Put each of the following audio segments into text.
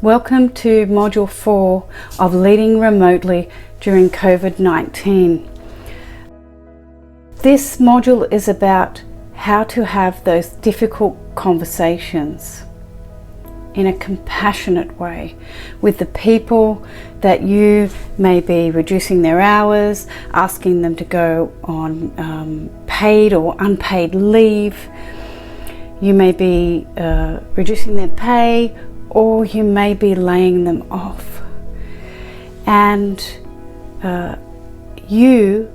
Welcome to Module 4 of Leading Remotely during COVID-19. This module is about how to have those difficult conversations in a compassionate way with the people that you may be reducing their hours, asking them to go on paid or unpaid leave. You may be reducing their pay, or you may be laying them off. And you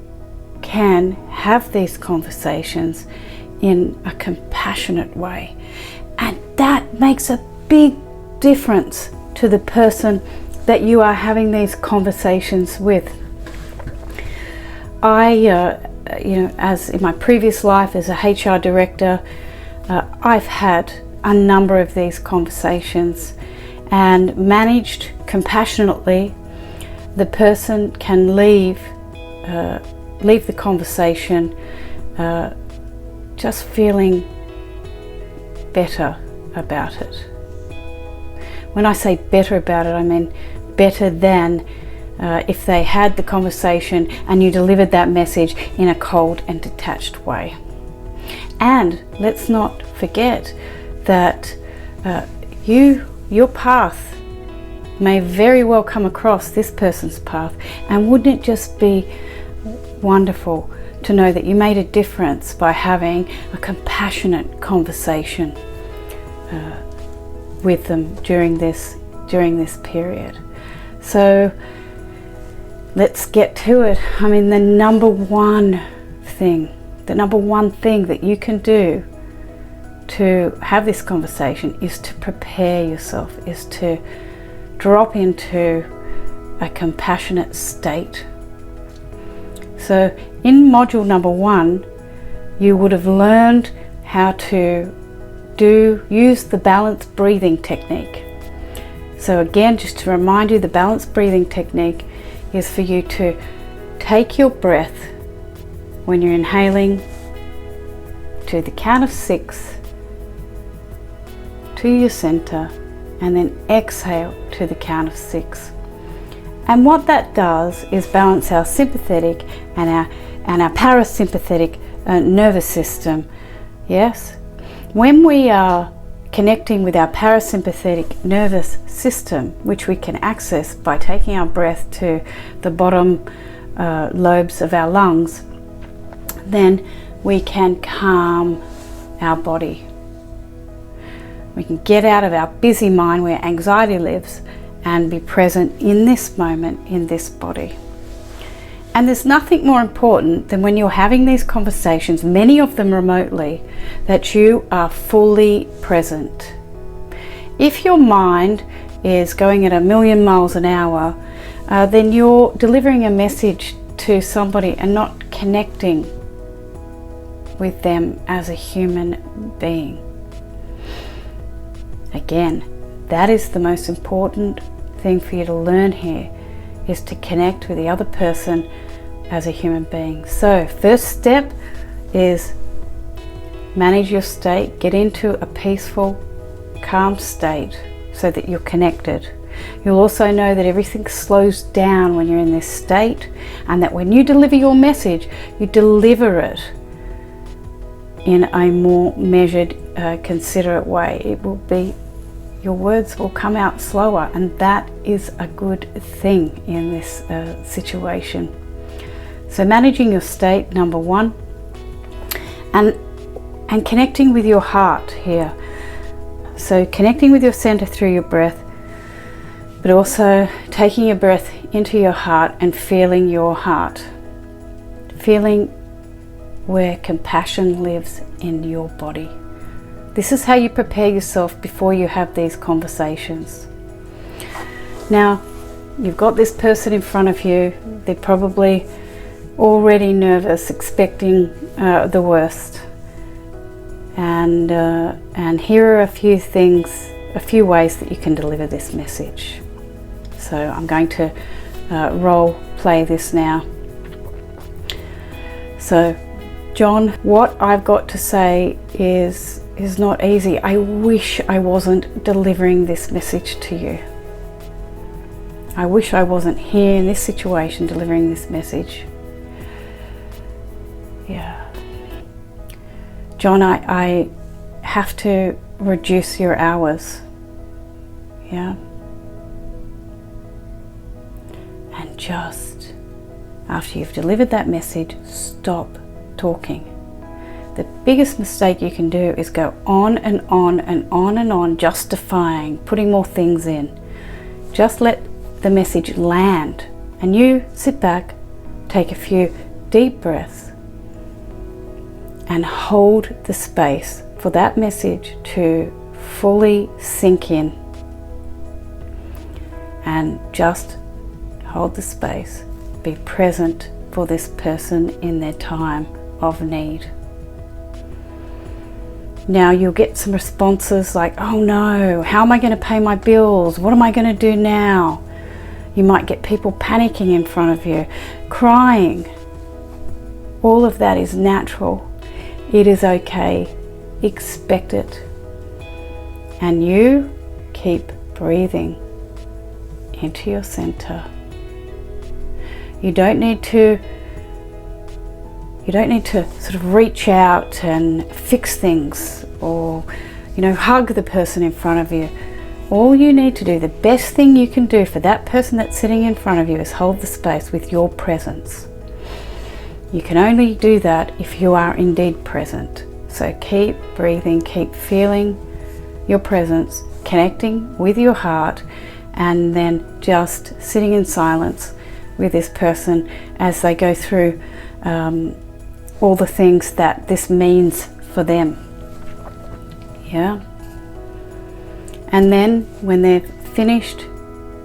can have these conversations in a compassionate way. And that makes a big difference to the person that you are having these conversations with. As in my previous life as a HR director, I've had a number of these conversations and managed compassionately. The person can leave the conversation just feeling better about it. When I say better about it, I mean better than if they had the conversation and you delivered that message in a cold and detached way. And let's not forget that your path may very well come across this person's path, and wouldn't it just be wonderful to know that you made a difference by having a compassionate conversation with them during this period. So let's get to it. I mean, the number one thing that you can do to have this conversation is to prepare yourself, is to drop into a compassionate state. So in module number 1, you would have learned how to use the balanced breathing technique. So again, just to remind you, the balanced breathing technique is for you to take your breath when you're inhaling to the count of 6 to your center, and then exhale to the count of 6. And what that does is balance our sympathetic and our parasympathetic nervous system. Yes, when we are connecting with our parasympathetic nervous system, which we can access by taking our breath to the bottom lobes of our lungs, then we can calm our body. We can get out of our busy mind where anxiety lives and be present in this moment, in this body. And there's nothing more important than when you're having these conversations, many of them remotely, that you are fully present. If your mind is going at 1,000,000 miles an hour, then you're delivering a message to somebody and not connecting with them as a human being. Again, that is the most important thing for you to learn here, is to connect with the other person as a human being. So first step is manage your state, get into a peaceful, calm state so that you're connected. You'll also know that everything slows down when you're in this state, and that when you deliver your message, you deliver it in a more measured, considerate way. Your words will come out slower, and that is a good thing in this situation. So managing your state, number 1, and connecting with your heart here. So connecting with your center through your breath, but also taking your breath into your heart and feeling your heart, feeling where compassion lives in your body. This is how you prepare yourself before you have these conversations. Now, you've got this person in front of you. They're probably already nervous, expecting the worst. And here are a few ways that you can deliver this message. So I'm going to role play this now. So, John, what I've got to say is not easy. I wish I wasn't delivering this message to you. I wish I wasn't here in this situation delivering this message. Yeah. John, I have to reduce your hours. Yeah. And just after you've delivered that message, stop talking. The biggest mistake you can do is go on and on and on and on, justifying, putting more things in. Just let the message land, and you sit back, take a few deep breaths, and hold the space for that message to fully sink in. And just hold the space. Be present for this person in their time of need. Now you'll get some responses like, oh no, how am I going to pay my bills? What am I going to do now? You might get people panicking in front of you, crying. All of that is natural. It is okay. Expect it. And you keep breathing into your center. You don't need to sort of reach out and fix things or, hug the person in front of you. All you need to do, the best thing you can do for that person that's sitting in front of you, is hold the space with your presence. You can only do that if you are indeed present. So keep breathing, keep feeling your presence, connecting with your heart, and then just sitting in silence with this person as they go through all the things that this means for them. Yeah. And then when they're finished,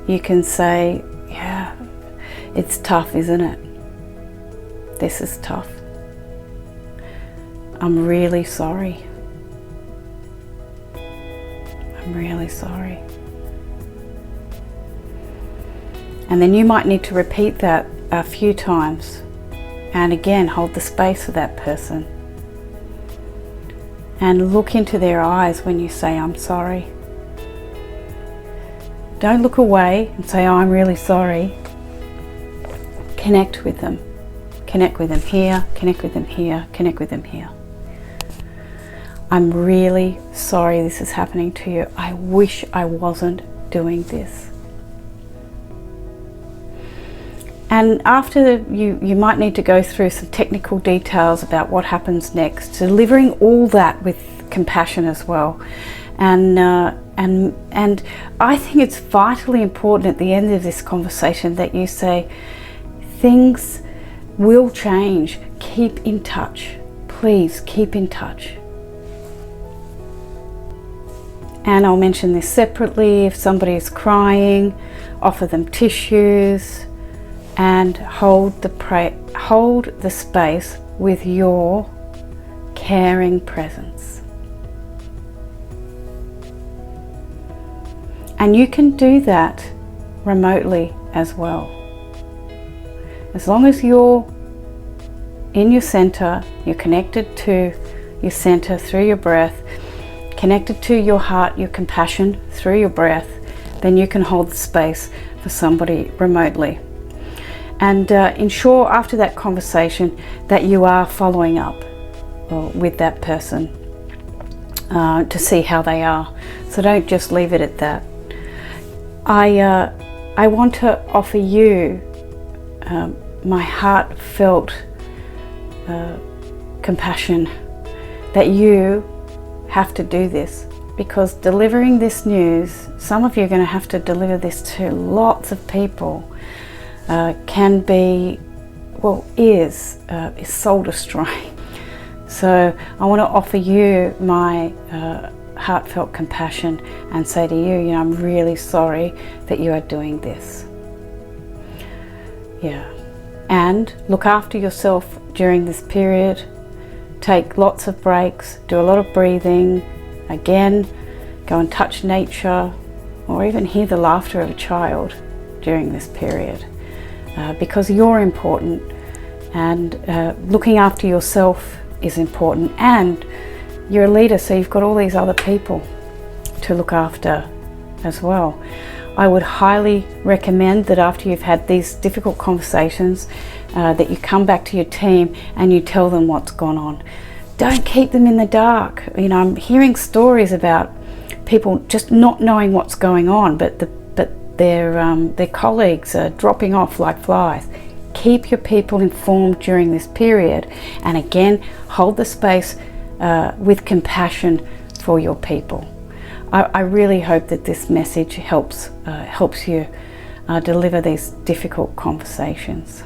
you can say, yeah, it's tough, isn't it? This is tough. I'm really sorry. I'm really sorry. And then you might need to repeat that a few times. And again, hold the space for that person. And look into their eyes when you say, I'm sorry. Don't look away and say, oh, I'm really sorry. Connect with them. Connect with them here, connect with them here, connect with them here. I'm really sorry this is happening to you. I wish I wasn't doing this. And after you might need to go through some technical details about what happens next, delivering all that with compassion as well. And I think it's vitally important at the end of this conversation that you say, things will change. Keep in touch. Please keep in touch. And I'll mention this separately. If somebody is crying, offer them tissues. And hold the space with your caring presence. And you can do that remotely as well. As long as you're in your center, you're connected to your center through your breath, connected to your heart, your compassion through your breath, then you can hold the space for somebody remotely. And ensure after that conversation that you are following up with that person to see how they are. So don't just leave it at that. I want to offer you my heartfelt compassion that you have to do this, because delivering this news, some of you are going to have to deliver this to lots of people. Can be, is soul destroying. So I want to offer you my heartfelt compassion and say to you, I'm really sorry that you are doing this. Yeah. And look after yourself during this period. Take lots of breaks, do a lot of breathing. Again, go and touch nature, or even hear the laughter of a child during this period. Because you're important, and looking after yourself is important, and you're a leader, so you've got all these other people to look after as well. I would highly recommend that after you've had these difficult conversations, that you come back to your team and you tell them what's gone on. Don't keep them in the dark. You know, I'm hearing stories about people just not knowing what's going on, but their colleagues are dropping off like flies. Keep your people informed during this period, and again, hold the space with compassion for your people. I really hope that this message helps you deliver these difficult conversations.